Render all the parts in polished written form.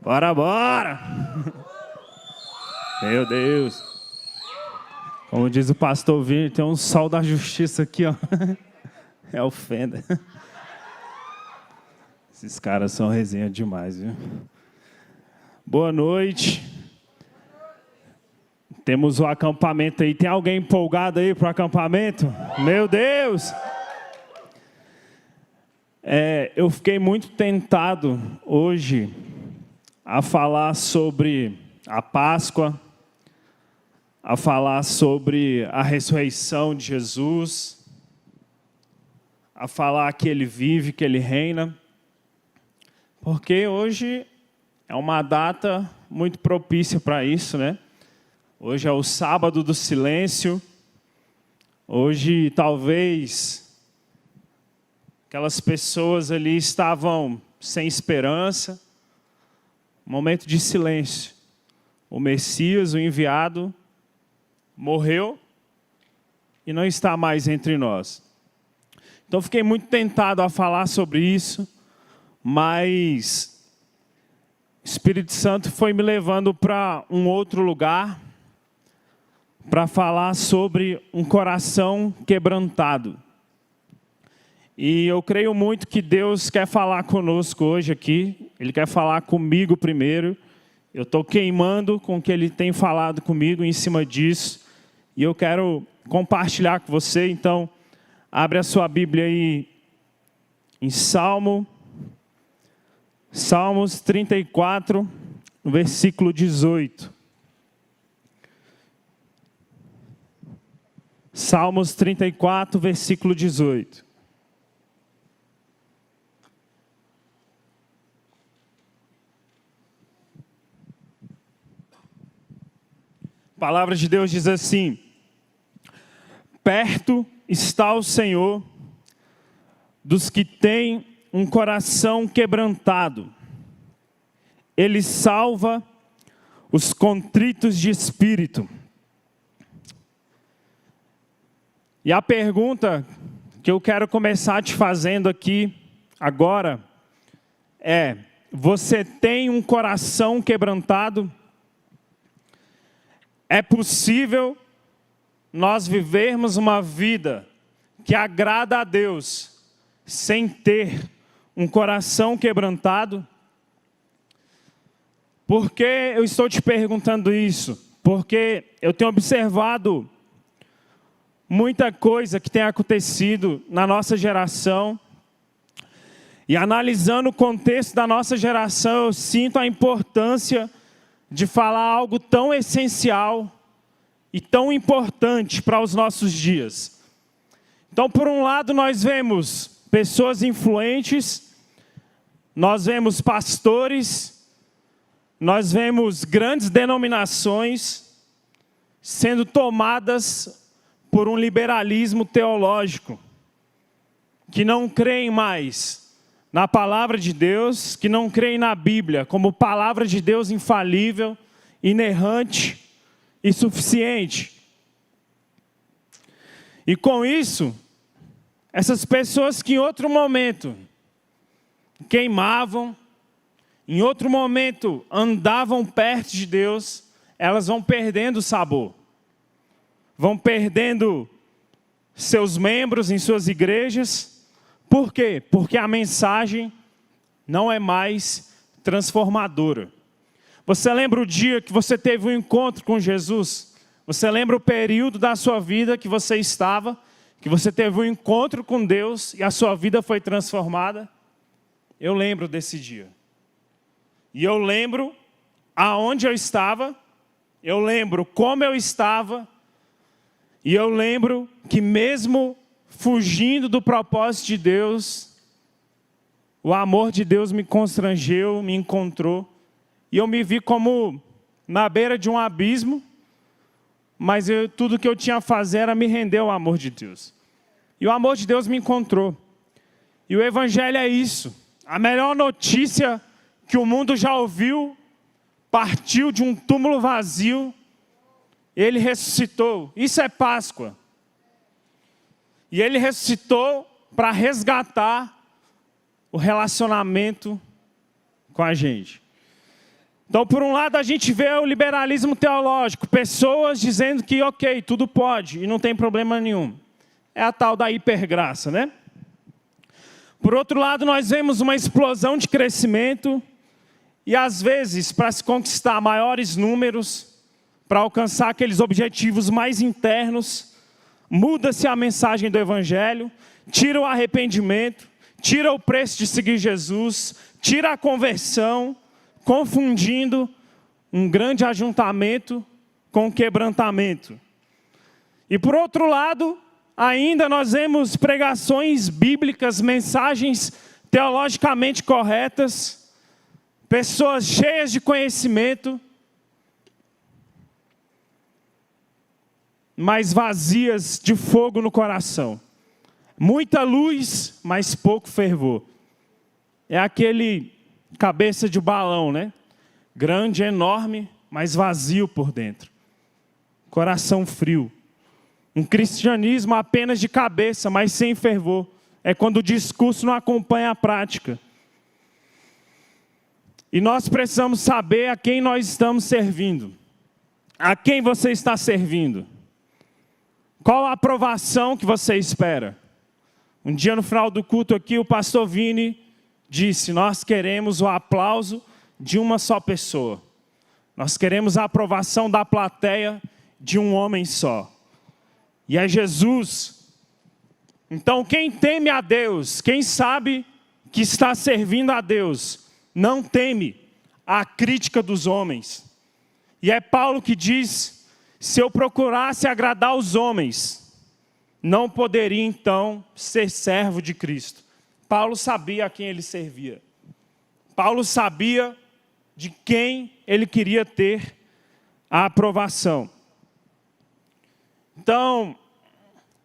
Bora, bora! Meu Deus! Como diz o pastor Vini, tem um sol da justiça aqui, ó. É o Fenda. Esses caras são resenha demais, viu? Boa noite. Temos o acampamento aí. Tem alguém empolgado aí para o acampamento? Meu Deus! Eu fiquei muito tentado hoje a falar sobre a Páscoa, a falar sobre a ressurreição de Jesus, a falar que Ele vive, que Ele reina, porque hoje é uma data muito propícia para isso, né? Hoje é o sábado do silêncio. Hoje, talvez, aquelas pessoas ali estavam sem esperança. Momento de silêncio. O Messias, o enviado, morreu e não está mais entre nós. Então, fiquei muito tentado a falar sobre isso, mas o Espírito Santo foi me levando para um outro lugar, para falar sobre um coração quebrantado. E eu creio muito que Deus quer falar conosco hoje aqui. Ele quer falar comigo primeiro. Eu estou queimando com o que Ele tem falado comigo em cima disso. E eu quero compartilhar com você. Então, abre a sua Bíblia aí em Salmos 34, versículo 18. Salmos 34, versículo 18. A palavra de Deus diz assim: perto está o Senhor dos que têm um coração quebrantado. Ele salva os contritos de espírito. E a pergunta que eu quero começar te fazendo aqui agora é: você tem um coração quebrantado? É possível nós vivermos uma vida que agrada a Deus sem ter um coração quebrantado? Por que eu estou te perguntando isso? Porque eu tenho observado muita coisa que tem acontecido na nossa geração. E analisando o contexto da nossa geração, eu sinto a importância de falar algo tão essencial e tão importante para os nossos dias. Então, por um lado, nós vemos pessoas influentes, nós vemos pastores, nós vemos grandes denominações sendo tomadas por um liberalismo teológico, que não creem mais na palavra de Deus, que não creem na Bíblia como palavra de Deus infalível, inerrante e suficiente. E com isso, essas pessoas que em outro momento queimavam, em outro momento andavam perto de Deus, elas vão perdendo o sabor. Vão perdendo seus membros em suas igrejas. Por quê? Porque a mensagem não é mais transformadora. Você lembra o dia que você teve um encontro com Jesus? Você lembra o período da sua vida que você estava, que você teve um encontro com Deus e a sua vida foi transformada? Eu lembro desse dia. E eu lembro aonde eu estava, eu lembro como eu estava, e eu lembro que mesmo fugindo do propósito de Deus, o amor de Deus me constrangeu, me encontrou, e eu me vi como na beira de um abismo, mas tudo que eu tinha a fazer era me render ao amor de Deus. E o amor de Deus me encontrou. E o Evangelho é isso. A melhor notícia que o mundo já ouviu partiu de um túmulo vazio. Ele ressuscitou. Isso é Páscoa. E Ele ressuscitou para resgatar o relacionamento com a gente. Então, por um lado, a gente vê o liberalismo teológico, pessoas dizendo que, ok, tudo pode e não tem problema nenhum. É a tal da hipergraça, né? Por outro lado, nós vemos uma explosão de crescimento e, às vezes, para se conquistar maiores números, para alcançar aqueles objetivos mais internos, muda-se a mensagem do Evangelho, tira o arrependimento, tira o preço de seguir Jesus, tira a conversão, confundindo um grande ajuntamento com quebrantamento. E por outro lado, ainda nós vemos pregações bíblicas, mensagens teologicamente corretas, pessoas cheias de conhecimento, mas vazias de fogo no coração. Muita luz, mas pouco fervor. É aquele cabeça de balão, né? Grande, enorme, mas vazio por dentro. Coração frio. Um cristianismo apenas de cabeça, mas sem fervor. É quando o discurso não acompanha a prática. E nós precisamos saber a quem nós estamos servindo. A quem você está servindo? Qual a aprovação que você espera? Um dia no final do culto aqui, o pastor Vini disse: nós queremos o aplauso de uma só pessoa. Nós queremos a aprovação da plateia de um homem só. E é Jesus. Então, quem teme a Deus, quem sabe que está servindo a Deus, não teme a crítica dos homens. E é Paulo que diz: se eu procurasse agradar os homens, não poderia então ser servo de Cristo. Paulo sabia a quem ele servia. Paulo sabia de quem ele queria ter a aprovação. Então,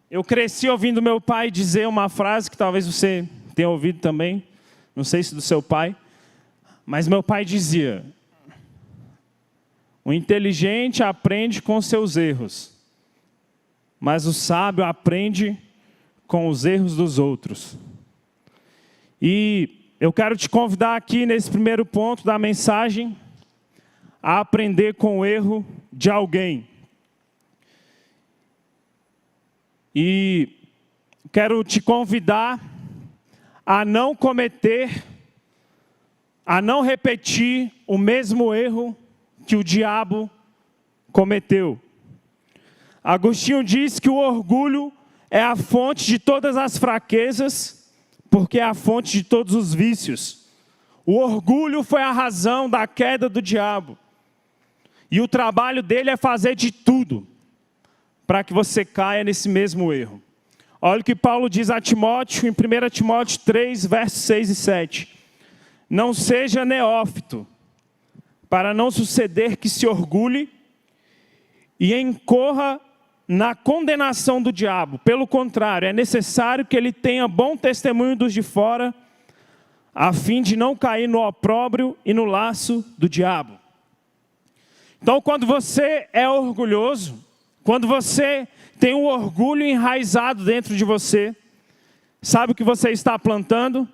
eu cresci ouvindo meu pai dizer uma frase que talvez você tenha ouvido também, não sei se do seu pai, mas meu pai dizia: o inteligente aprende com seus erros, mas o sábio aprende com os erros dos outros. E eu quero te convidar aqui nesse primeiro ponto da mensagem a aprender com o erro de alguém. E quero te convidar a não cometer, a não repetir o mesmo erro que o diabo cometeu. Agostinho diz que o orgulho é a fonte de todas as fraquezas, porque é a fonte de todos os vícios. O orgulho foi a razão da queda do diabo. E o trabalho dele é fazer de tudo para que você caia nesse mesmo erro. Olha o que Paulo diz a Timóteo, em 1 Timóteo 3, versos 6 e 7. Não seja neófito, para não suceder que se orgulhe e incorra na condenação do diabo. Pelo contrário, é necessário que ele tenha bom testemunho dos de fora, a fim de não cair no opróbrio e no laço do diabo. Então, quando você é orgulhoso, quando você tem um orgulho enraizado dentro de você, sabe o que você está plantando?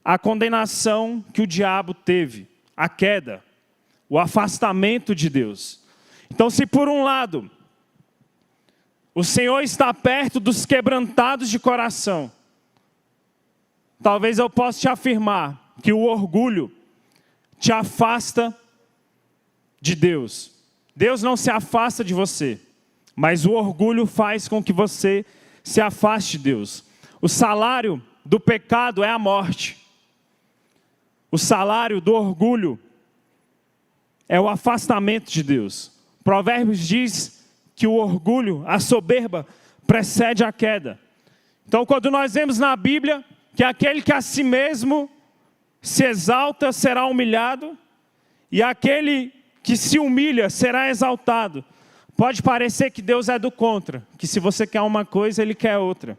A condenação que o diabo teve, a queda, o afastamento de Deus. Então, se por um lado, o Senhor está perto dos quebrantados de coração, talvez eu possa te afirmar que o orgulho te afasta de Deus. Deus não se afasta de você, mas o orgulho faz com que você se afaste de Deus. O salário do pecado é a morte. O salário do orgulho é o afastamento de Deus. Provérbios diz que o orgulho, a soberba, precede a queda. Então, quando nós vemos na Bíblia que aquele que a si mesmo se exalta será humilhado, e aquele que se humilha será exaltado, pode parecer que Deus é do contra, que se você quer uma coisa, Ele quer outra.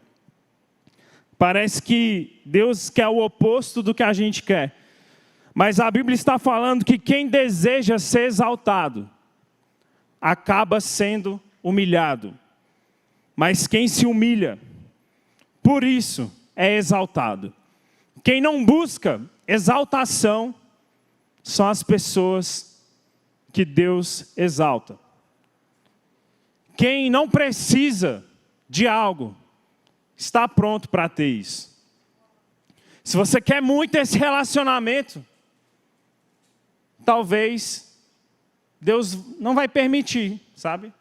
Parece que Deus quer o oposto do que a gente quer. Mas a Bíblia está falando que quem deseja ser exaltado, acaba sendo humilhado. Mas quem se humilha, por isso é exaltado. Quem não busca exaltação, são as pessoas que Deus exalta. Quem não precisa de algo, está pronto para ter isso. Se você quer muito esse relacionamento, talvez Deus não vai permitir, sabe?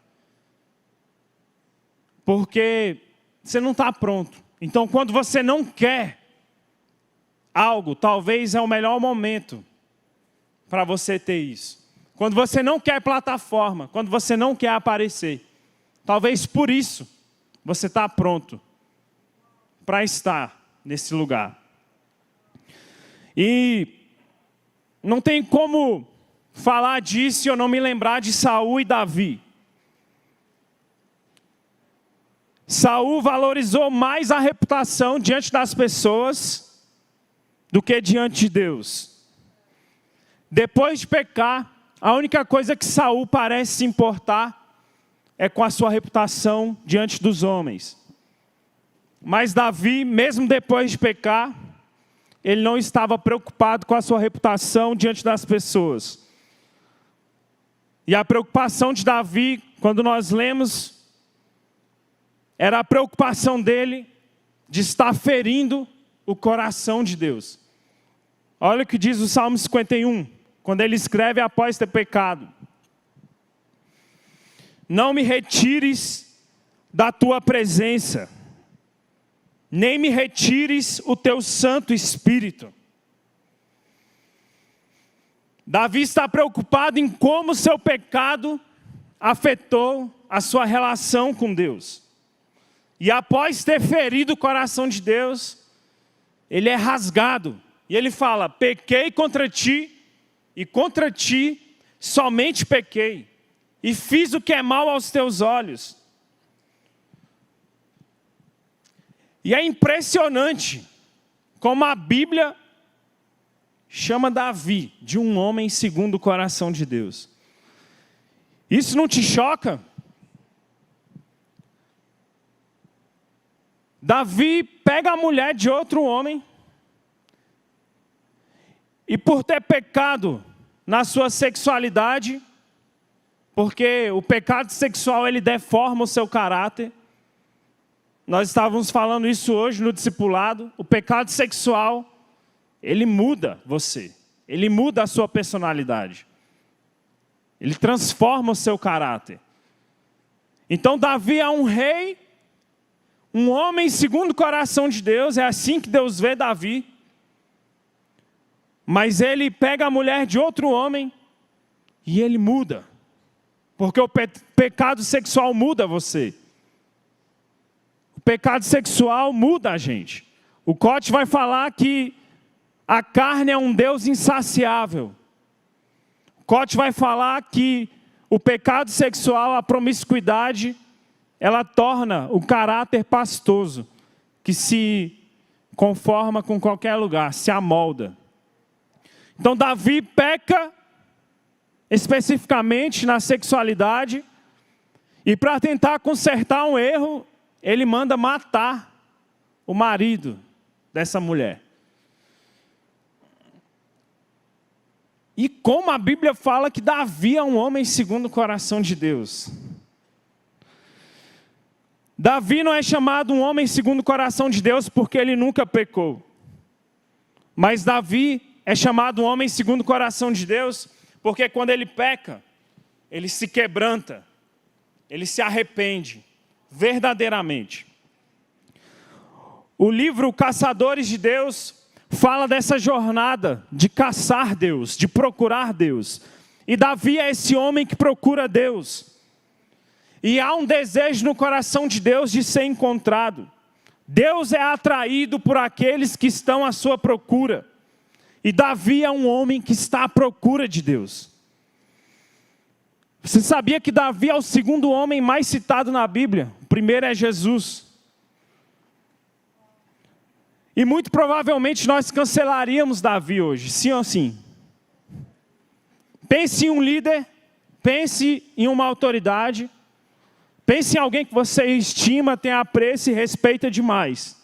Porque você não está pronto. Então, quando você não quer algo, talvez é o melhor momento para você ter isso. Quando você não quer plataforma, quando você não quer aparecer, talvez por isso você está pronto para estar nesse lugar. E não tem como falar disso e eu não me lembrar de Saul e Davi. Saul valorizou mais a reputação diante das pessoas do que diante de Deus. Depois de pecar, a única coisa que Saul parece se importar é com a sua reputação diante dos homens. Mas Davi, mesmo depois de pecar, ele não estava preocupado com a sua reputação diante das pessoas. E a preocupação de Davi, quando nós lemos, era a preocupação dele de estar ferindo o coração de Deus. Olha o que diz o Salmo 51, quando ele escreve após ter pecado. Não me retires da tua presença, nem me retires o teu Santo Espírito. Davi está preocupado em como seu pecado afetou a sua relação com Deus. E após ter ferido o coração de Deus, ele é rasgado. E ele fala, pequei contra ti, e contra ti somente pequei. E fiz o que é mal aos teus olhos. E é impressionante como a Bíblia chama Davi de um homem segundo o coração de Deus. Isso não te choca? Davi pega a mulher de outro homem e por ter pecado na sua sexualidade, porque o pecado sexual ele deforma o seu caráter. Nós estávamos falando isso hoje no discipulado. O pecado sexual, ele muda você. Ele muda a sua personalidade. Ele transforma o seu caráter. Então Davi é um rei, um homem segundo o coração de Deus. É assim que Deus vê Davi. Mas ele pega a mulher de outro homem e ele muda. Porque o pecado sexual muda você. O pecado sexual muda a gente. O Cote vai falar que a carne é um Deus insaciável. O Cote vai falar que o pecado sexual, a promiscuidade, ela torna o caráter pastoso, que se conforma com qualquer lugar, se amolda. Então Davi peca especificamente na sexualidade, e para tentar consertar um erro, ele manda matar o marido dessa mulher. E como a Bíblia fala que Davi é um homem segundo o coração de Deus. Davi não é chamado um homem segundo o coração de Deus porque ele nunca pecou. Mas Davi é chamado um homem segundo o coração de Deus porque quando ele peca, ele se quebranta, ele se arrepende, verdadeiramente. O livro Caçadores de Deus fala dessa jornada de caçar Deus, de procurar Deus. E Davi é esse homem que procura Deus. E há um desejo no coração de Deus de ser encontrado. Deus é atraído por aqueles que estão à sua procura. E Davi é um homem que está à procura de Deus. Você sabia que Davi é o segundo homem mais citado na Bíblia? O primeiro é Jesus. E muito provavelmente nós cancelaríamos Davi hoje, sim ou sim? Pense em um líder, pense em uma autoridade, pense em alguém que você estima, tem apreço e respeita demais.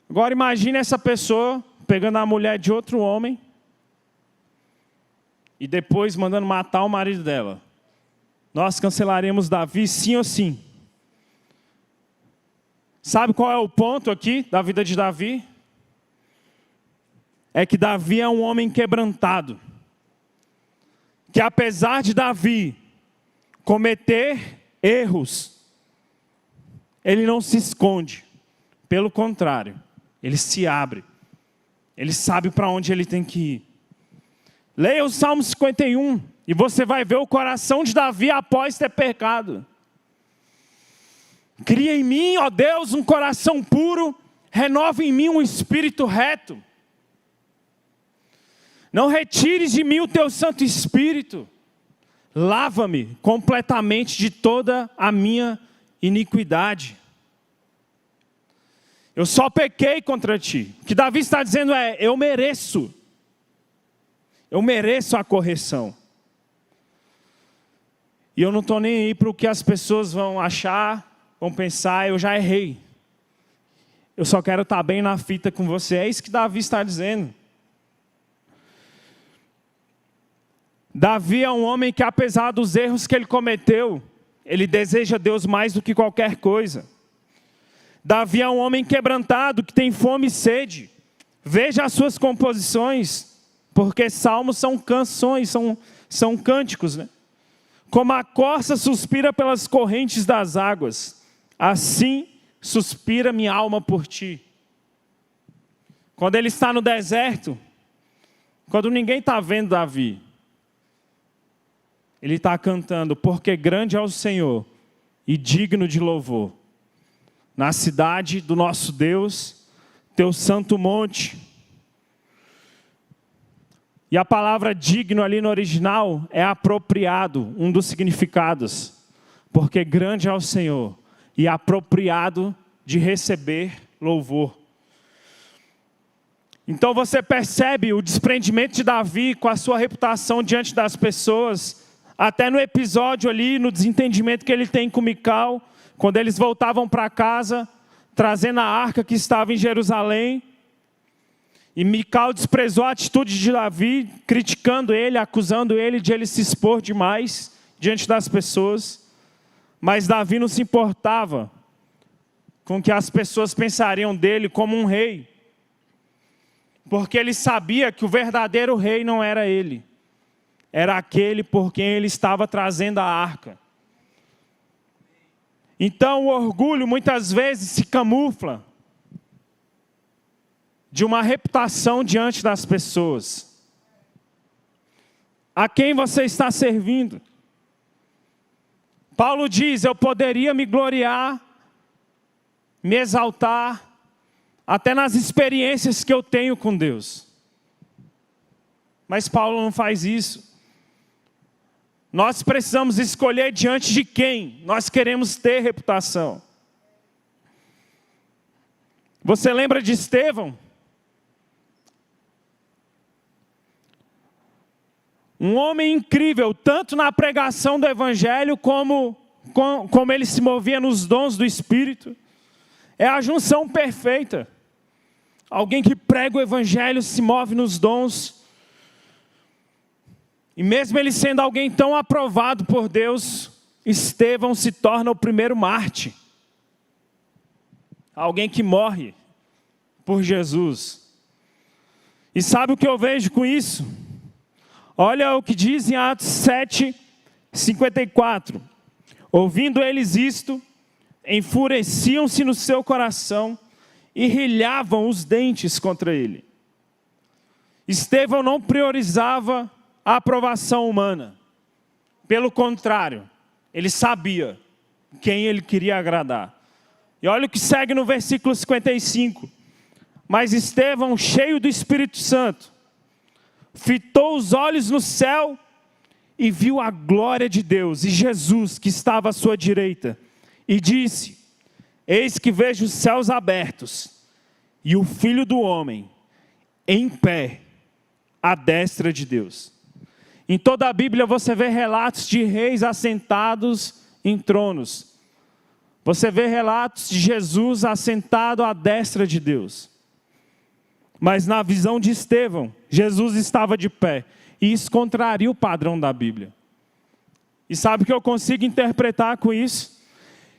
Agora imagine essa pessoa pegando a mulher de outro homem e depois mandando matar o marido dela, nós cancelaremos Davi sim ou sim? Sabe qual é o ponto aqui da vida de Davi? É que Davi é um homem quebrantado. Que apesar de Davi cometer erros, ele não se esconde. Pelo contrário, ele se abre. Ele sabe para onde ele tem que ir. Leia o Salmo 51 e você vai ver o coração de Davi após ter pecado. Cria em mim, ó Deus, um coração puro, renova em mim um espírito reto. Não retires de mim o teu Santo Espírito. Lava-me completamente de toda a minha iniquidade. Eu só pequei contra ti. O que Davi está dizendo é, eu mereço a correção. E eu não estou nem aí para o que as pessoas vão achar, vão pensar, eu já errei. Eu só quero estar bem na fita com você. É isso que Davi está dizendo. Davi é um homem que, apesar dos erros que ele cometeu, ele deseja Deus mais do que qualquer coisa. Davi é um homem quebrantado, que tem fome e sede. Veja as suas composições, porque salmos são canções, são cânticos, né? Como a corça suspira pelas correntes das águas, assim suspira minha alma por ti. Quando ele está no deserto, quando ninguém está vendo Davi, ele está cantando, porque grande é o Senhor e digno de louvor. Na cidade do nosso Deus, teu santo monte. E a palavra digno ali no original é apropriado, um dos significados. Porque grande é o Senhor e apropriado de receber louvor. Então você percebe o desprendimento de Davi com a sua reputação diante das pessoas, até no episódio ali, no desentendimento que ele tem com Mical, quando eles voltavam para casa, trazendo a arca que estava em Jerusalém. E Mical desprezou a atitude de Davi, criticando ele, acusando ele de ele se expor demais diante das pessoas. Mas Davi não se importava com o que as pessoas pensariam dele como um rei. Porque ele sabia que o verdadeiro rei não era ele. Era aquele por quem ele estava trazendo a arca. Então o orgulho muitas vezes se camufla de uma reputação diante das pessoas. A quem você está servindo? Paulo diz, eu poderia me gloriar, me exaltar, até nas experiências que eu tenho com Deus. Mas Paulo não faz isso. Nós precisamos escolher diante de quem nós queremos ter reputação. Você lembra de Estevão? Um homem incrível, tanto na pregação do Evangelho, como ele se movia nos dons do Espírito. É a junção perfeita. Alguém que prega o Evangelho, se move nos dons. E mesmo ele sendo alguém tão aprovado por Deus, Estevão se torna o primeiro mártir. Alguém que morre por Jesus. E sabe o que eu vejo com isso? Olha o que diz em Atos 7:54. Ouvindo eles isto, enfureciam-se no seu coração e rilhavam os dentes contra ele. Estevão não priorizava a aprovação humana. Pelo contrário, ele sabia quem ele queria agradar. E olha o que segue no versículo 55. Mas Estevão, cheio do Espírito Santo, fitou os olhos no céu e viu a glória de Deus e Jesus que estava à sua direita. E disse, eis que vejo os céus abertos e o Filho do Homem em pé à destra de Deus. Em toda a Bíblia você vê relatos de reis assentados em tronos. Você vê relatos de Jesus assentado à destra de Deus. Mas na visão de Estevão, Jesus estava de pé. E isso contraria o padrão da Bíblia. E sabe o que eu consigo interpretar com isso?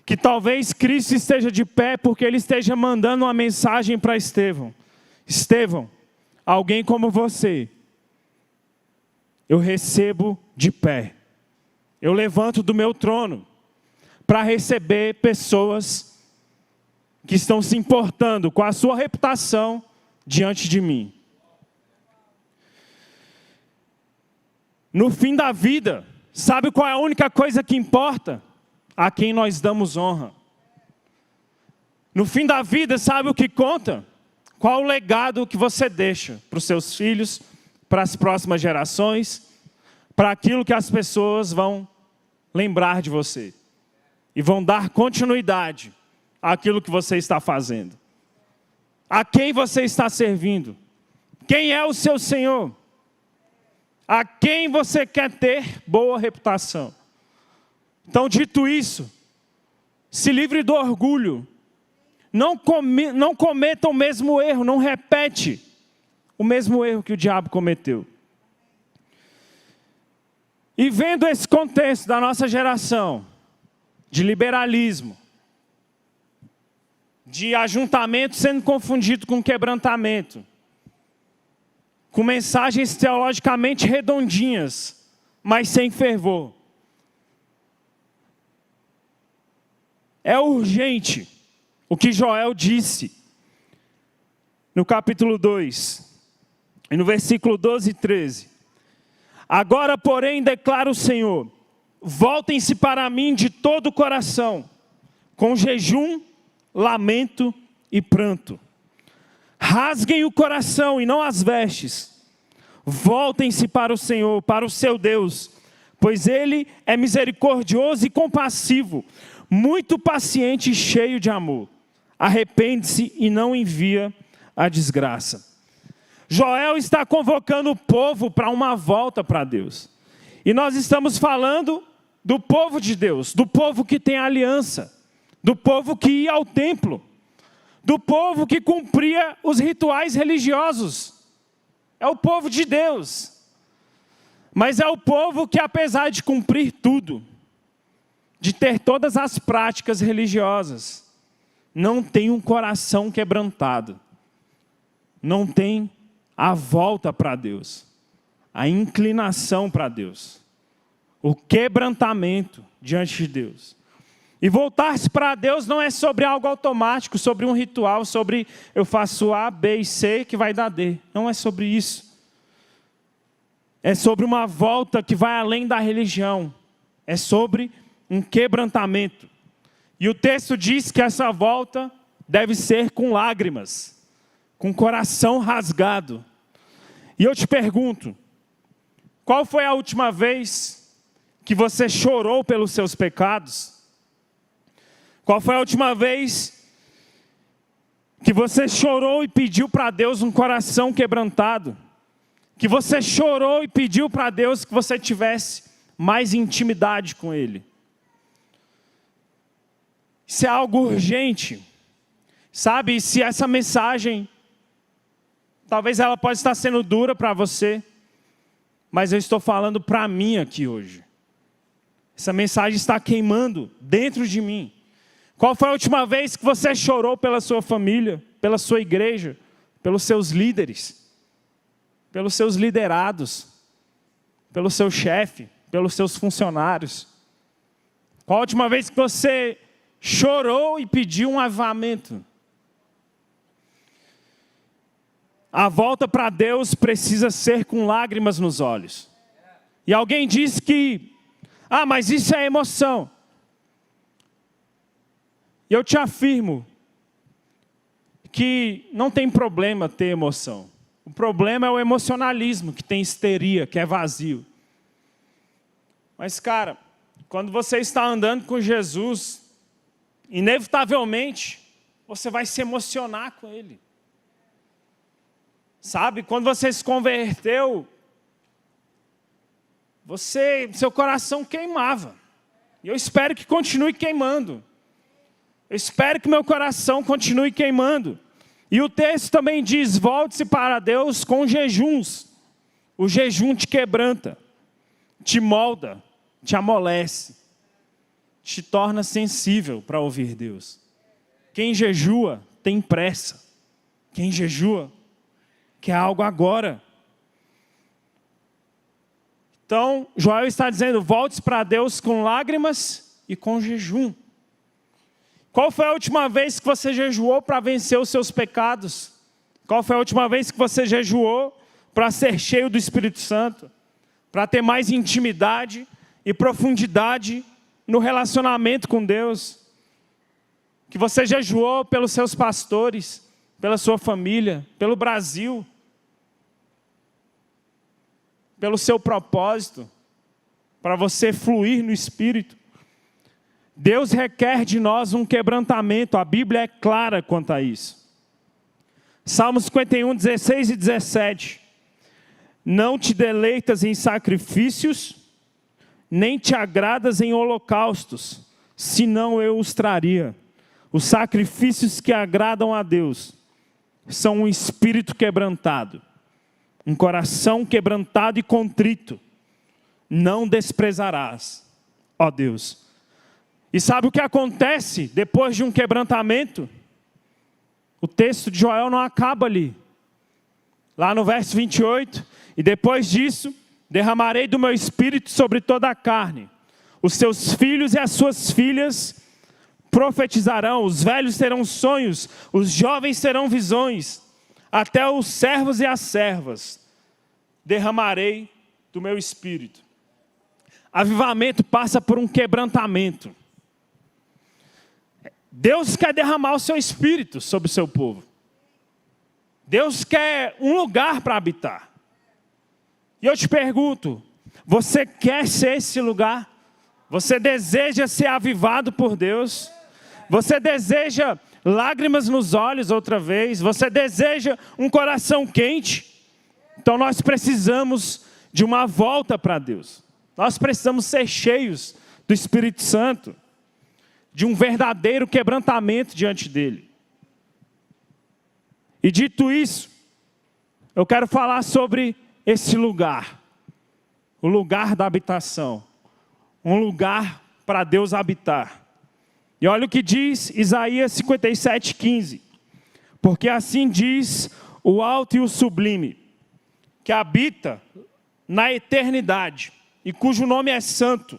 Que talvez Cristo esteja de pé porque Ele esteja mandando uma mensagem para Estevão. Estevão, alguém como você, eu recebo de pé. Eu levanto do meu trono para receber pessoas que estão se importando com a sua reputação diante de mim. No fim da vida, sabe qual é a única coisa que importa? A quem nós damos honra. No fim da vida, sabe o que conta? Qual o legado que você deixa para os seus filhos, para as próximas gerações, para aquilo que as pessoas vão lembrar de você. E vão dar continuidade àquilo que você está fazendo. A quem você está servindo? Quem é o seu Senhor? A quem você quer ter boa reputação? Então, dito isso, se livre do orgulho. Não cometa o mesmo erro, não repete o mesmo erro que o diabo cometeu. E vendo esse contexto da nossa geração, de liberalismo, de ajuntamento sendo confundido com quebrantamento, com mensagens teologicamente redondinhas, mas sem fervor. É urgente o que Joel disse no capítulo 2, e no versículo 12 e 13. Agora, porém, declara o Senhor, voltem-se para mim de todo o coração, com jejum, lamento e pranto. Rasguem o coração e não as vestes. Voltem-se para o Senhor, para o seu Deus, pois Ele é misericordioso e compassivo, muito paciente e cheio de amor. Arrepende-se e não envia a desgraça. Joel está convocando o povo para uma volta para Deus. E nós estamos falando do povo de Deus, do povo que tem aliança, do povo que ia ao templo, do povo que cumpria os rituais religiosos. É o povo de Deus. Mas é o povo que, apesar de cumprir tudo, de ter todas as práticas religiosas, não tem um coração quebrantado. Não tem a volta para Deus, a inclinação para Deus, o quebrantamento diante de Deus. E voltar-se para Deus não é sobre algo automático, sobre um ritual, sobre eu faço A, B e C que vai dar D. Não é sobre isso. É sobre uma volta que vai além da religião. É sobre um quebrantamento. E o texto diz que essa volta deve ser com lágrimas, com o coração rasgado. E eu te pergunto, qual foi a última vez que você chorou pelos seus pecados? Qual foi a última vez que você chorou e pediu para Deus um coração quebrantado? Que você chorou e pediu para Deus que você tivesse mais intimidade com Ele? Isso é algo urgente. Sabe, se essa mensagem, talvez ela pode estar sendo dura para você, mas eu estou falando para mim aqui hoje. Essa mensagem está queimando dentro de mim. Qual foi a última vez que você chorou pela sua família, pela sua igreja, pelos seus líderes, pelos seus liderados, pelo seu chefe, pelos seus funcionários? Qual a última vez que você chorou e pediu um avivamento? A volta para Deus precisa ser com lágrimas nos olhos. E alguém disse que, mas isso é emoção. E eu te afirmo que não tem problema ter emoção. O problema é o emocionalismo, que tem histeria, que é vazio. Mas, cara, quando você está andando com Jesus, inevitavelmente, você vai se emocionar com Ele. Sabe, quando você se converteu, seu coração queimava. E eu espero que continue queimando. Eu espero que meu coração continue queimando. E o texto também diz, volte-se para Deus com jejuns, O jejum te quebranta, te molda, te amolece, te torna sensível para ouvir Deus. Quem jejua tem pressa. Quem jejua quer algo agora. Então, Joel está dizendo, volte para Deus com lágrimas e com jejum. Qual foi a última vez que você jejuou para vencer os seus pecados? Qual foi a última vez que você jejuou para ser cheio do Espírito Santo? Para ter mais intimidade e profundidade no relacionamento com Deus? Que você jejuou pelos seus pastores, pela sua família, pelo Brasil, pelo seu propósito, para você fluir no Espírito. Deus requer de nós um quebrantamento, a Bíblia é clara quanto a isso. Salmo 51, 16 e 17. Não te deleitas em sacrifícios, nem te agradas em holocaustos, senão eu os traria. Os sacrifícios que agradam a Deus são um espírito quebrantado, um coração quebrantado e contrito. Não desprezarás, ó Deus. E sabe o que acontece depois de um quebrantamento? O texto de Joel não acaba ali. Lá no verso 28, e depois disso, derramarei do meu espírito sobre toda a carne. Os seus filhos e as suas filhas profetizarão, os velhos terão sonhos, os jovens terão visões, até os servos e as servas derramarei do meu espírito. Avivamento passa por um quebrantamento. Deus quer derramar o seu espírito sobre o seu povo. Deus quer um lugar para habitar. E eu te pergunto, você quer ser esse lugar? Você deseja ser avivado por Deus? Você deseja lágrimas nos olhos outra vez? Você deseja um coração quente? Então nós precisamos de uma volta para Deus. Nós precisamos ser cheios do Espírito Santo, de um verdadeiro quebrantamento diante dele. E dito isso, eu quero falar sobre esse lugar, o lugar da habitação, um lugar para Deus habitar. E olha o que diz Isaías 57:15. Porque assim diz o alto e o sublime, que habita na eternidade, e cujo nome é santo.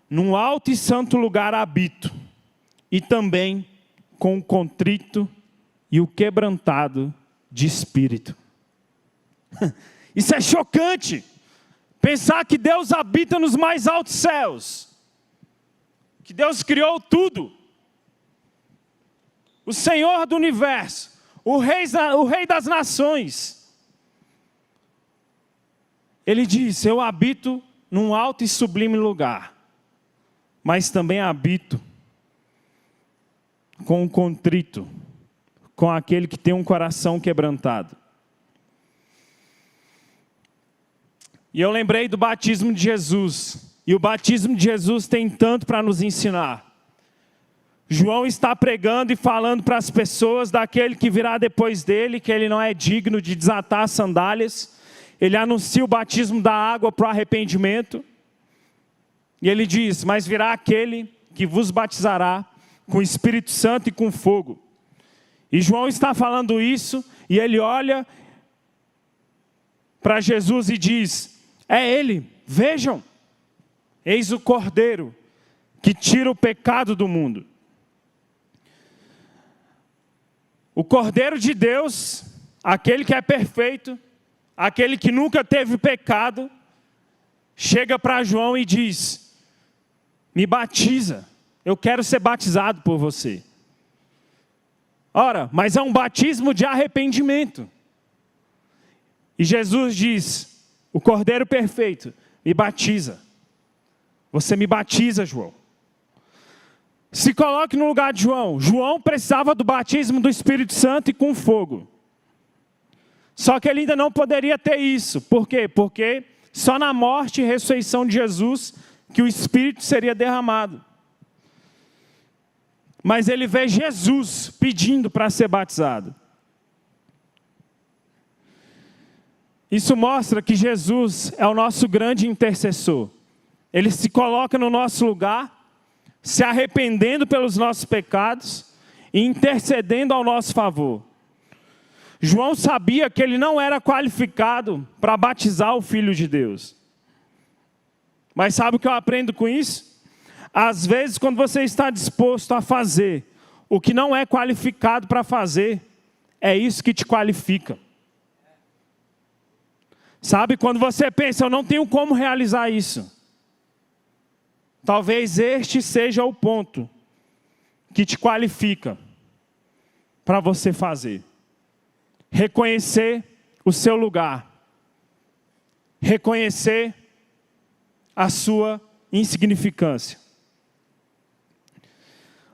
Num alto e santo lugar habito, e também com o contrito e o quebrantado de espírito. Isso é chocante, pensar que Deus habita nos mais altos céus, que Deus criou tudo, o Senhor do universo, o Rei das nações. Ele diz, eu habito num alto e sublime lugar, mas também habito com o contrito, com aquele que tem um coração quebrantado. E eu lembrei do batismo de Jesus, e o batismo de Jesus tem tanto para nos ensinar. João está pregando e falando para as pessoas daquele que virá depois dele, que ele não é digno de desatar as sandálias. Ele anuncia o batismo da água para o arrependimento. E ele diz, mas virá aquele que vos batizará com o Espírito Santo e com fogo. E João está falando isso, e ele olha para Jesus e diz, é ele, vejam, eis o Cordeiro que tira o pecado do mundo. O Cordeiro de Deus, aquele que é perfeito, aquele que nunca teve pecado, chega para João e diz, me batiza, eu quero ser batizado por você. Ora, mas é um batismo de arrependimento. E Jesus diz, o Cordeiro perfeito, me batiza. Você me batiza, João. Se coloque no lugar de João. João precisava do batismo do Espírito Santo e com fogo. Só que ele ainda não poderia ter isso. Por quê? Porque só na morte e ressurreição de Jesus que o Espírito seria derramado. Mas ele vê Jesus pedindo para ser batizado. Isso mostra que Jesus é o nosso grande intercessor. Ele se coloca no nosso lugar, se arrependendo pelos nossos pecados e intercedendo ao nosso favor. João sabia que ele não era qualificado para batizar o Filho de Deus. Mas sabe o que eu aprendo com isso? Às vezes, quando você está disposto a fazer o que não é qualificado para fazer, é isso que te qualifica. Sabe, quando você pensa, eu não tenho como realizar isso. Talvez este seja o ponto que te qualifica para você fazer. Reconhecer o seu lugar. Reconhecer a sua insignificância.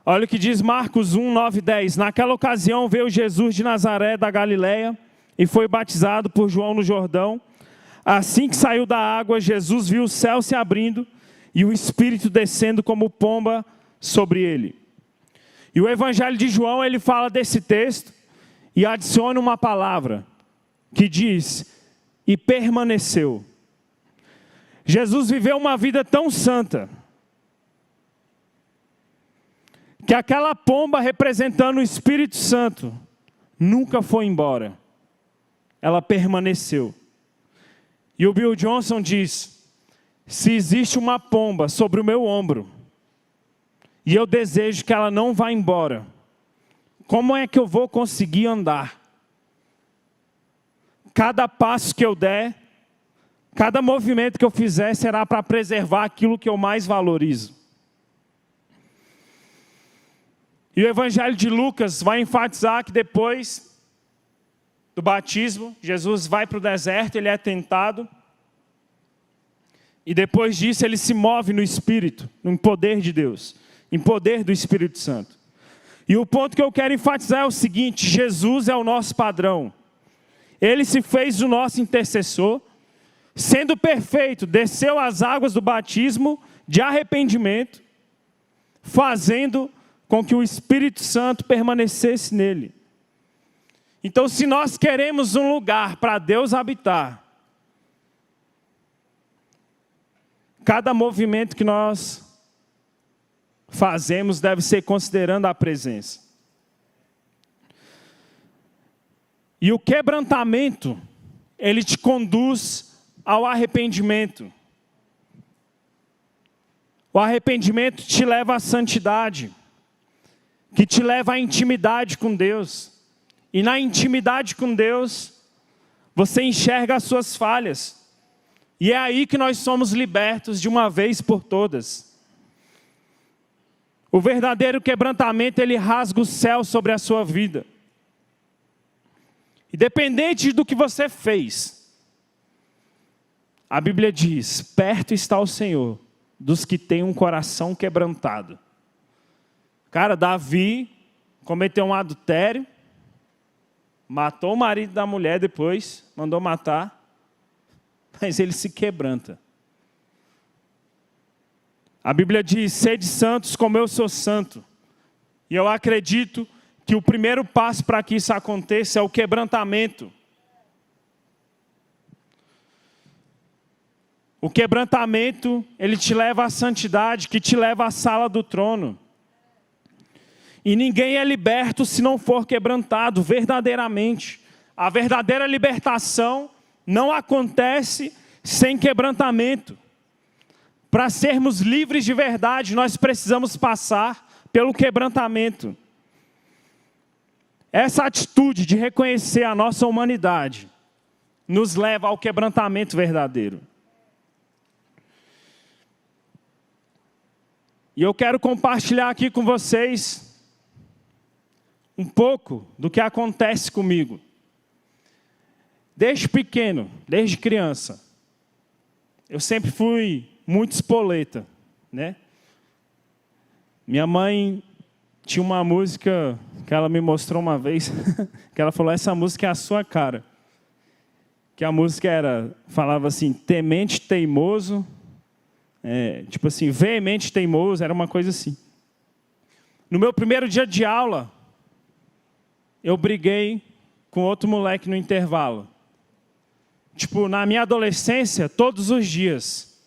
Olha o que diz Marcos 1, 9 e 10. Naquela ocasião veio Jesus de Nazaré da Galileia e foi batizado por João no Jordão. Assim que saiu da água, Jesus viu o céu se abrindo e o Espírito descendo como pomba sobre ele. E o Evangelho de João, ele fala desse texto e adiciona uma palavra que diz, e permaneceu. Jesus viveu uma vida tão santa, que aquela pomba representando o Espírito Santo, nunca foi embora. Ela permaneceu. E o Bill Johnson diz, se existe uma pomba sobre o meu ombro, e eu desejo que ela não vá embora, como é que eu vou conseguir andar? Cada passo que eu der, cada movimento que eu fizer, será para preservar aquilo que eu mais valorizo. E o Evangelho de Lucas vai enfatizar que depois do batismo, Jesus vai para o deserto, ele é tentado. E depois disso ele se move no Espírito, no poder de Deus, em poder do Espírito Santo. E o ponto que eu quero enfatizar é o seguinte, Jesus é o nosso padrão. Ele se fez o nosso intercessor, sendo perfeito, desceu as águas do batismo de arrependimento, fazendo com que o Espírito Santo permanecesse nele. Então, se nós queremos um lugar para Deus habitar, cada movimento que nós fazemos deve ser considerando a presença. E o quebrantamento, ele te conduz ao arrependimento. O arrependimento te leva à santidade, que te leva à intimidade com Deus. E na intimidade com Deus, você enxerga as suas falhas. E é aí que nós somos libertos de uma vez por todas. O verdadeiro quebrantamento, ele rasga o céu sobre a sua vida. Independente do que você fez, a Bíblia diz, perto está o Senhor dos que têm um coração quebrantado. Cara, Davi cometeu um adultério, matou o marido da mulher depois, mandou matar, mas ele se quebranta. A Bíblia diz, sede santos como eu sou santo. E eu acredito que o primeiro passo para que isso aconteça é o quebrantamento. O quebrantamento, ele te leva à santidade, que te leva à sala do trono. E ninguém é liberto se não for quebrantado verdadeiramente. A verdadeira libertação não acontece sem quebrantamento. Para sermos livres de verdade, nós precisamos passar pelo quebrantamento. Essa atitude de reconhecer a nossa humanidade nos leva ao quebrantamento verdadeiro. E eu quero compartilhar aqui com vocês um pouco do que acontece comigo. Desde pequeno, desde criança, eu sempre fui muito espoleta, né? Minha mãe tinha uma música que ela me mostrou uma vez, que ela falou, essa música é a sua cara. Que a música falava assim, temente teimoso, tipo assim, veemente teimoso, era uma coisa assim. No meu primeiro dia de aula, eu briguei com outro moleque no intervalo. Tipo, na minha adolescência, todos os dias,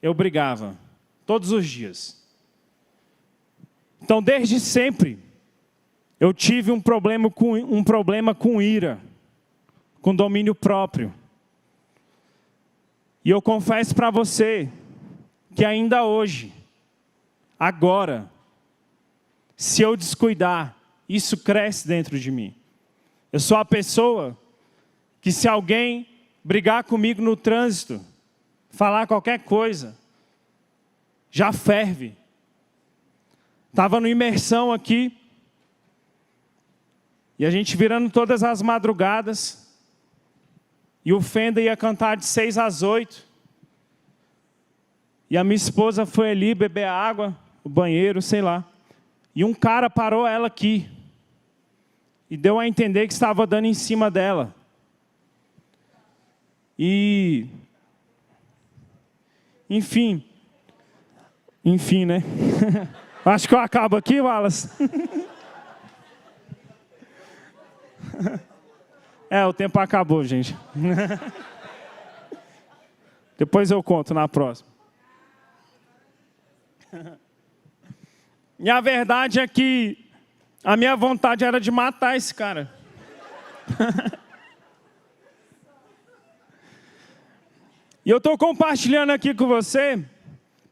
eu brigava. Todos os dias. Então, desde sempre, eu tive um problema com ira, com domínio próprio. E eu confesso para você que ainda hoje, agora, se eu descuidar, isso cresce dentro de mim. Eu sou a pessoa que, se alguém brigar comigo no trânsito, falar qualquer coisa, já ferve. Estava no imersão aqui, e a gente virando todas as madrugadas, e o Fenda ia cantar de 6 às 8, e a minha esposa foi ali beber água, o banheiro, sei lá, e um cara parou ela aqui, e deu a entender que estava dando em cima dela. E, enfim, né? Acho que eu acabo aqui, Wallace. O tempo acabou, gente. Depois eu conto na próxima. E a verdade é que a minha vontade era de matar esse cara. E eu estou compartilhando aqui com você,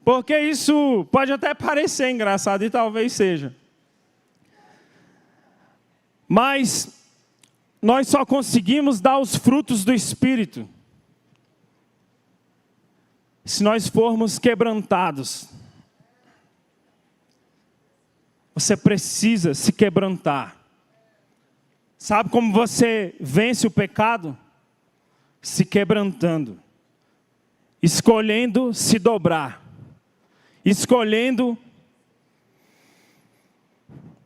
porque isso pode até parecer engraçado, e talvez seja. Mas nós só conseguimos dar os frutos do Espírito se nós formos quebrantados. Você precisa se quebrantar. Sabe como você vence o pecado? Se quebrantando. Escolhendo se dobrar. Escolhendo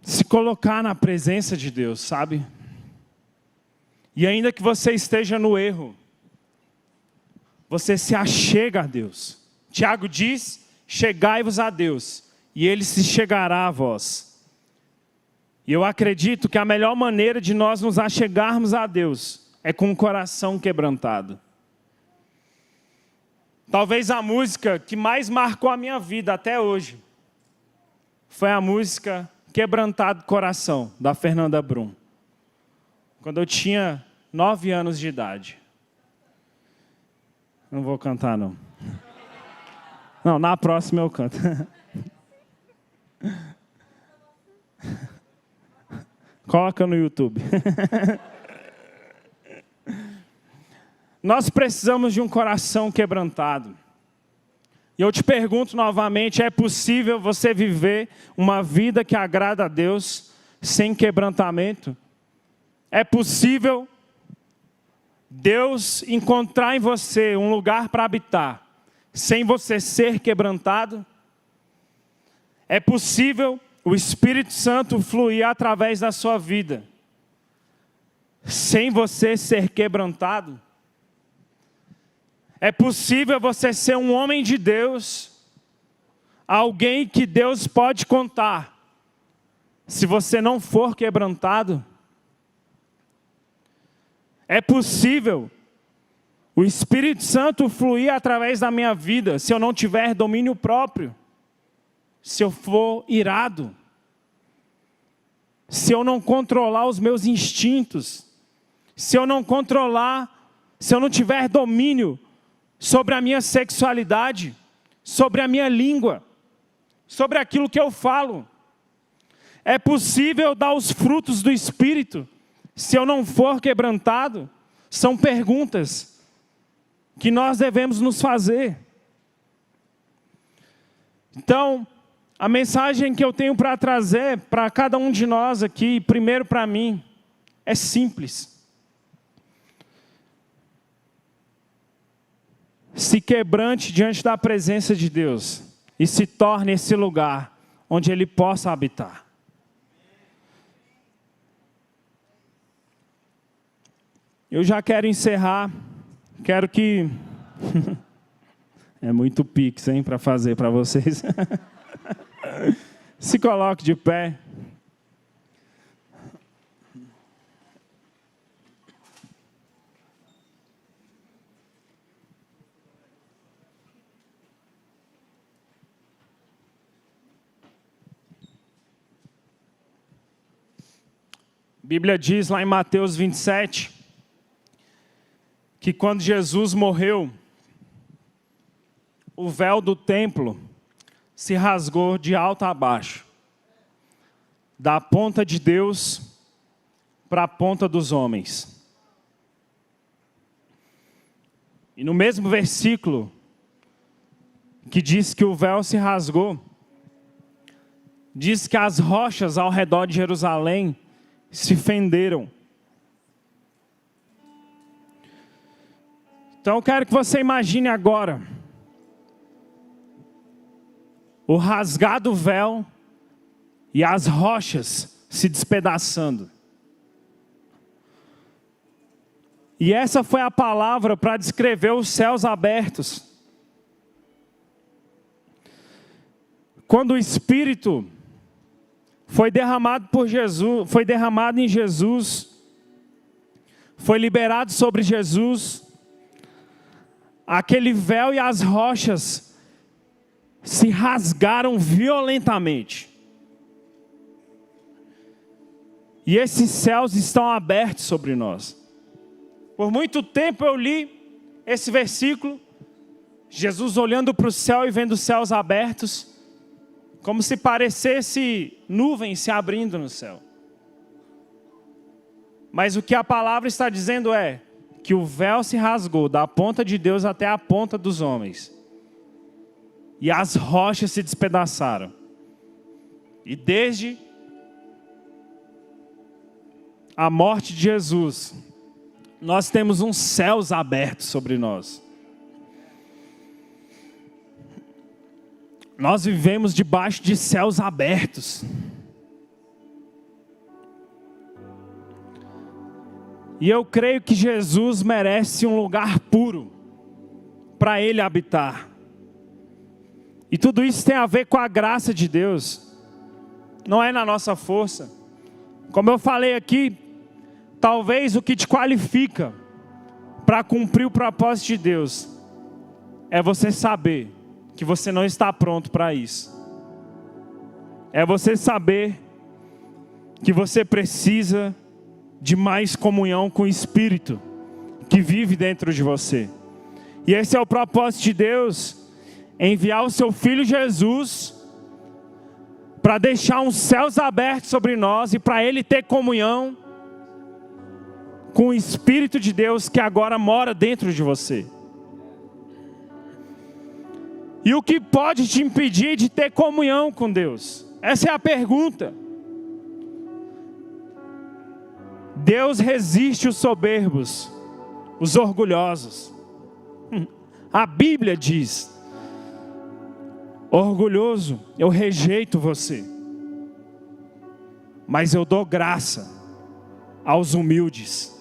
se colocar na presença de Deus, sabe? E ainda que você esteja no erro, você se achega a Deus. Tiago diz, chegai-vos a Deus, e Ele se chegará a vós. E eu acredito que a melhor maneira de nós nos achegarmos a Deus é com o coração quebrantado. Talvez a música que mais marcou a minha vida até hoje foi a música Quebrantado Coração, da Fernanda Brum. Quando eu tinha 9 anos de idade. Não vou cantar, não. Não, na próxima eu canto. Coloca no YouTube. Nós precisamos de um coração quebrantado. E eu te pergunto novamente, é possível você viver uma vida que agrada a Deus sem quebrantamento? É possível Deus encontrar em você um lugar para habitar sem você ser quebrantado? É possível o Espírito Santo fluir através da sua vida sem você ser quebrantado? É possível você ser um homem de Deus, alguém que Deus pode contar, se você não for quebrantado? É possível o Espírito Santo fluir através da minha vida, se eu não tiver domínio próprio, se eu for irado, se eu não controlar os meus instintos, se eu não tiver domínio sobre a minha sexualidade, sobre a minha língua, sobre aquilo que eu falo? É possível dar os frutos do Espírito se eu não for quebrantado? São perguntas que nós devemos nos fazer. Então, a mensagem que eu tenho para trazer para cada um de nós aqui, primeiro para mim, é simples. Se quebrante diante da presença de Deus e se torne esse lugar onde Ele possa habitar. Eu já quero encerrar, quero que... É muito pix, hein, para fazer para vocês. Se coloque de pé. A Bíblia diz lá em Mateus 27, que quando Jesus morreu, o véu do templo se rasgou de alto a baixo, da ponta de Deus para a ponta dos homens. E no mesmo versículo, que diz que o véu se rasgou, diz que as rochas ao redor de Jerusalém se fenderam. Então eu quero que você imagine agora o rasgado véu e as rochas se despedaçando. E essa foi a palavra para descrever os céus abertos. Quando o Espírito foi derramado por Jesus, foi derramado em Jesus, foi liberado sobre Jesus, aquele véu e as rochas se rasgaram violentamente. E esses céus estão abertos sobre nós. Por muito tempo eu li esse versículo, Jesus olhando para o céu e vendo os céus abertos, como se parecesse nuvens se abrindo no céu. Mas o que a palavra está dizendo é que o véu se rasgou da ponta de Deus até a ponta dos homens. E as rochas se despedaçaram. E desde a morte de Jesus, nós temos uns céus abertos sobre nós. Nós vivemos debaixo de céus abertos. E eu creio que Jesus merece um lugar puro para Ele habitar. E tudo isso tem a ver com a graça de Deus. Não é na nossa força. Como eu falei aqui, talvez o que te qualifica para cumprir o propósito de Deus é você saber que você não está pronto para isso. É você saber que você precisa de mais comunhão com o Espírito que vive dentro de você. E esse é o propósito de Deus, enviar o seu Filho Jesus para deixar uns céus abertos sobre nós e para Ele ter comunhão com o Espírito de Deus que agora mora dentro de você. E o que pode te impedir de ter comunhão com Deus? Essa é a pergunta. Deus resiste os soberbos, os orgulhosos. A Bíblia diz: orgulhoso, eu rejeito você, mas eu dou graça aos humildes.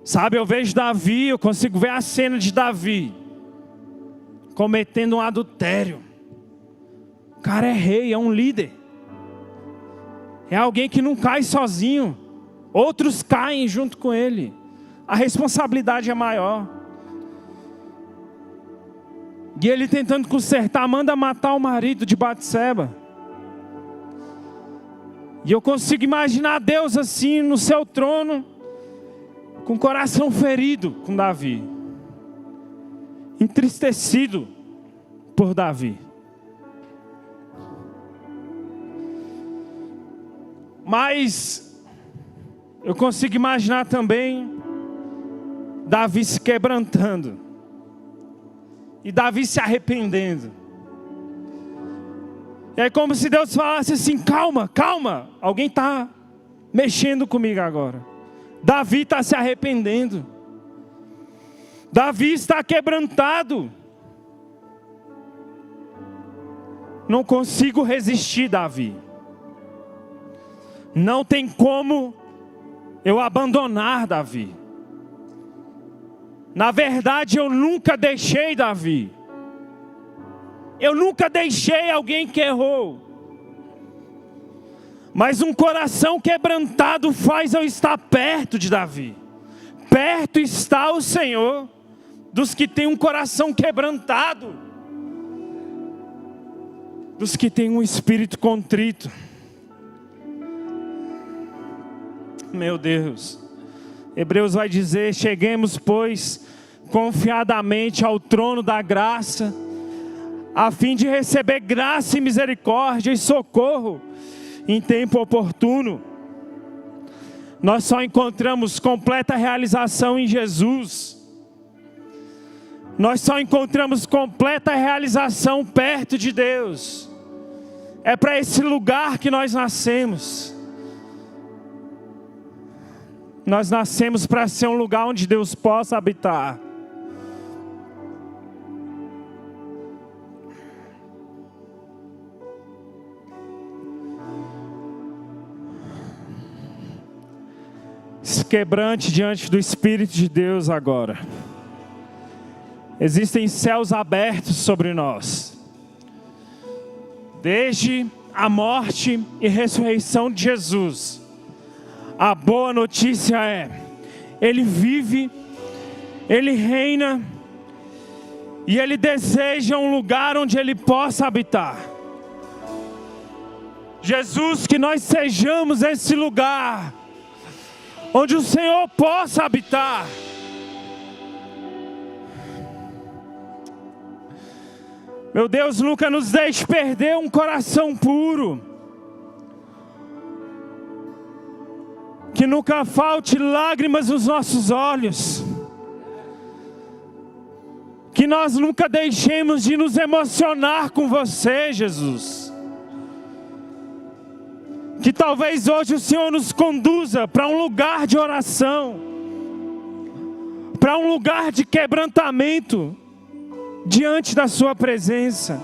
Sabe, eu vejo Davi, eu consigo ver a cena de Davi cometendo um adultério. O cara é rei, é um líder. É alguém que não cai sozinho. Outros caem junto com ele. A responsabilidade é maior. E ele tentando consertar, manda matar o marido de Batseba. E eu consigo imaginar Deus assim no seu trono, com o coração ferido com Davi, entristecido por Davi. Mas eu consigo imaginar também Davi se quebrantando e Davi se arrependendo. E é como se Deus falasse assim: calma, calma, alguém está mexendo comigo agora. Davi está se arrependendo. Davi está quebrantado. Não consigo resistir, Davi. Não tem como eu abandonar Davi. Na verdade, eu nunca deixei Davi. Eu nunca deixei alguém que errou. Mas um coração quebrantado faz eu estar perto de Davi. Perto está o Senhor dos que têm um coração quebrantado, dos que têm um espírito contrito. Meu Deus. Hebreus vai dizer: cheguemos, pois, confiadamente ao trono da graça, a fim de receber graça e misericórdia e socorro em tempo oportuno. Nós só encontramos completa realização em Jesus. Nós só encontramos completa realização perto de Deus. É para esse lugar que nós nascemos. Nós nascemos para ser um lugar onde Deus possa habitar. Se quebrante diante do Espírito de Deus agora. Existem céus abertos sobre nós. Desde a morte e ressurreição de Jesus, a boa notícia é: Ele vive, Ele reina, e Ele deseja um lugar onde Ele possa habitar. Jesus, que nós sejamos esse lugar onde o Senhor possa habitar. Meu Deus, nunca nos deixe perder um coração puro. Que nunca falte lágrimas nos nossos olhos. Que nós nunca deixemos de nos emocionar com você, Jesus. Que talvez hoje o Senhor nos conduza para um lugar de oração, para um lugar de quebrantamento diante da sua presença.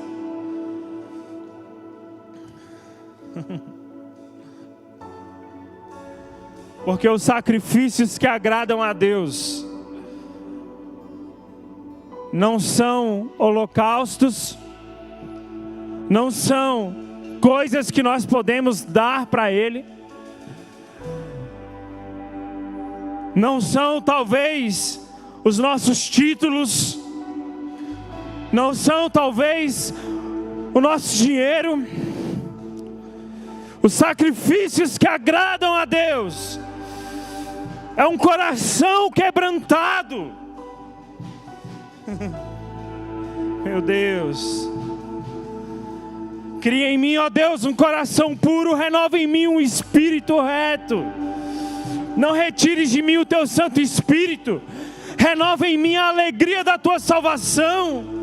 Porque os sacrifícios que agradam a Deus não são holocaustos, não são coisas que nós podemos dar para Ele, não são talvez os nossos títulos, não são talvez o nosso dinheiro. Os sacrifícios que agradam a Deus é um coração quebrantado. Meu Deus, cria em mim, ó Deus, um coração puro, renova em mim um espírito reto. Não retires de mim o teu Santo Espírito, renova em mim a alegria da tua salvação.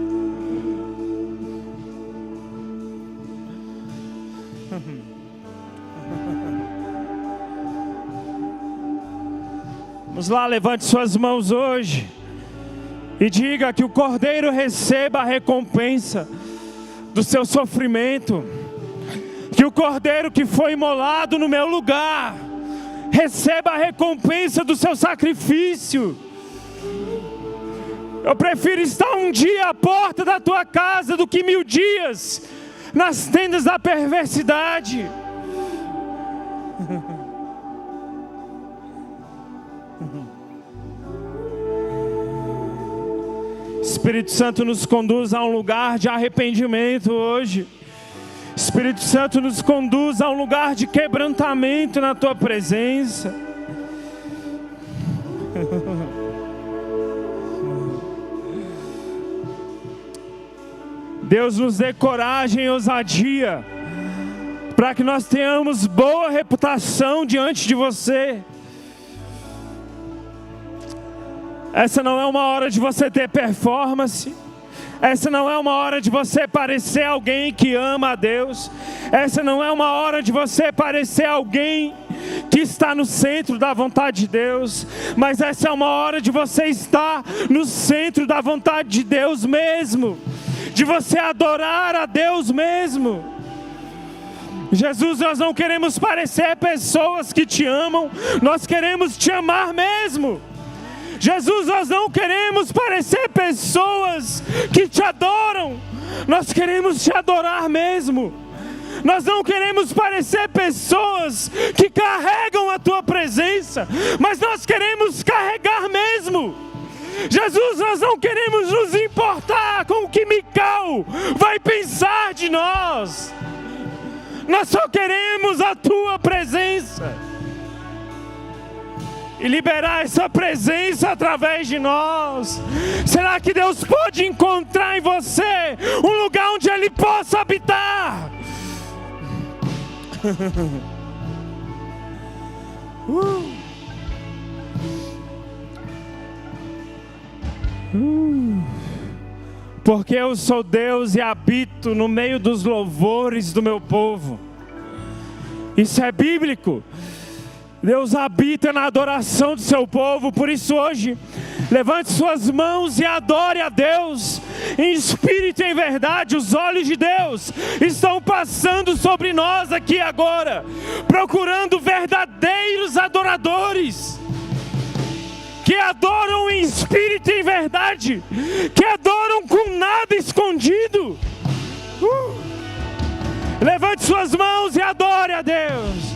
Vamos lá, levante suas mãos hoje e diga que o Cordeiro receba a recompensa do seu sofrimento. Que o Cordeiro que foi imolado no meu lugar receba a recompensa do seu sacrifício. Eu prefiro estar um dia à porta da tua casa do que 1000 dias nas tendas da perversidade. Espírito Santo, nos conduz a um lugar de arrependimento hoje. Espírito Santo, nos conduz a um lugar de quebrantamento na tua presença. Deus, nos dê coragem e ousadia para que nós tenhamos boa reputação diante de você. Essa não é uma hora de você ter performance. Essa não é uma hora de você parecer alguém que ama a Deus. Essa não é uma hora de você parecer alguém que está no centro da vontade de Deus. Mas essa é uma hora de você estar no centro da vontade de Deus mesmo. De você adorar a Deus mesmo. Jesus, nós não queremos parecer pessoas que te amam. Nós queremos te amar mesmo. Jesus, nós não queremos parecer pessoas que te adoram. Nós queremos te adorar mesmo. Nós não queremos parecer pessoas que carregam a tua presença, mas nós queremos carregar mesmo. Jesus, nós não queremos nos importar com o que Mical vai pensar de nós. Nós só queremos a tua presença. e liberar essa presença através de nós? Será que Deus pode encontrar em você um lugar onde Ele possa habitar? Porque eu sou Deus e habito no meio dos louvores do meu povo. Isso é bíblico. Deus habita na adoração do seu povo. Por isso hoje, levante suas mãos e adore a Deus em espírito e em verdade. Os olhos de Deus estão passando sobre nós aqui agora, procurando verdadeiros adoradores, que adoram em espírito e em verdade, que adoram com nada escondido. Levante suas mãos e adore a Deus.